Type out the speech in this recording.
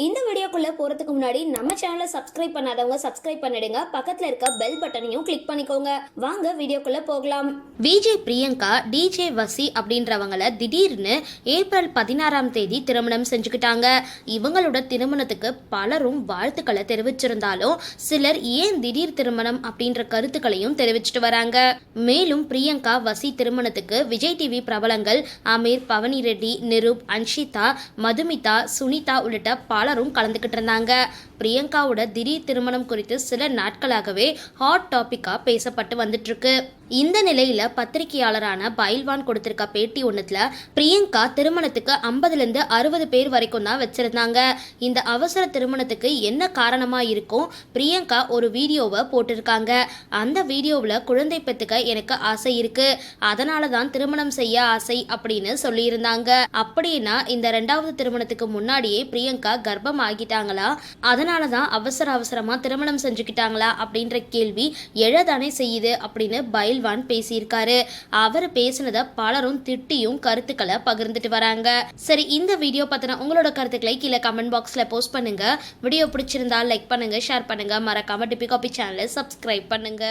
இந்த வீடியோக்குள்ள போறதுக்கு முன்னாடி நம்ம சேனலை சப்ஸ்கிரைப் பண்ணாதவங்க சப்ஸ்கிரைப் பண்ணிடுங்க, பக்கத்துல இருக்க பெல் பட்டனையும் கிளிக் பண்ணிக்கோங்க. வாங்க வீடியோக்குள்ள போகலாம். விஜய் பிரியங்கா டிஜே வசி அப்படின்றவங்கள திடீர்னு ஏப்ரல் 16ஆம் தேதி திருமணம் செஞ்சுக்கிட்டாங்க. இவங்களோட திருமணத்துக்கு பலரும் வாழ்த்துக்களை தெரிவிச்சிருந்தாலும் சிலர் ஏன் திடீர் திருமணம் அப்படின்ற கருத்துக்களையும் தெரிவிச்சிட்டு வராங்க. மேலும் பிரியங்கா வசி திருமணத்துக்கு விஜய் டிவி பிரபலங்கள் அமீர், பவனி ரெட்டி, நிரூப், அன்ஷிதா, மதுமிதா, சுனிதா உள்ளிட்ட பலரும் கலந்துக்கிட்டு இருந்தாங்க. பிரியங்காவோட திடீர் திருமணம் குறித்து சில நாட்களாகவே ஹாட் டாபிக்கா பேசப்பட்டு வந்துட்டு இருக்கு. இந்த நிலையில பத்திரிகையாளரான பைல்வான் கொடுத்திருக்க பேட்டி ஒன்றுல பிரியங்கா திருமணத்துக்கு 50லேருந்து 60 பேர் வரைக்கும் தான் வச்சிருந்தாங்க. இந்த அவசர திருமணத்துக்கு என்ன காரணமா இருக்கும், பிரியங்கா ஒரு வீடியோவை போட்டிருக்காங்க. அந்த வீடியோவில் குழந்தை பெற்றுக்க எனக்கு ஆசை இருக்கு, அதனால தான் திருமணம் செய்ய ஆசை அப்படின்னு சொல்லியிருந்தாங்க. அப்படின்னா இந்த 2வது திருமணத்துக்கு முன்னாடியே பிரியங்கா கர்ப்பம் ஆகிட்டாங்களா, அதனால தான் அவசரமா திருமணம் செஞ்சுக்கிட்டாங்களா அப்படின்ற கேள்வி எழதானே செய்யுது அப்படின்னு பைல்வான் பேசியிருக்காரு. அவர் பேசினதை பலரும் திட்டியும் கருத்துக்களை பகிர்ந்துட்டு வராங்க. சரி, இந்த வீடியோ பத்தின உங்களோட கருத்துக்களை கீழே கமெண்ட் பாக்ஸ்ல போஸ்ட் பண்ணுங்க. வீடியோ பிடிச்சிருந்தா லைக் பண்ணுங்க, ஷேர் பண்ணுங்க, மறக்காம டிபி காபி சேனலை சப்ஸ்கிரைப் பண்ணுங்க.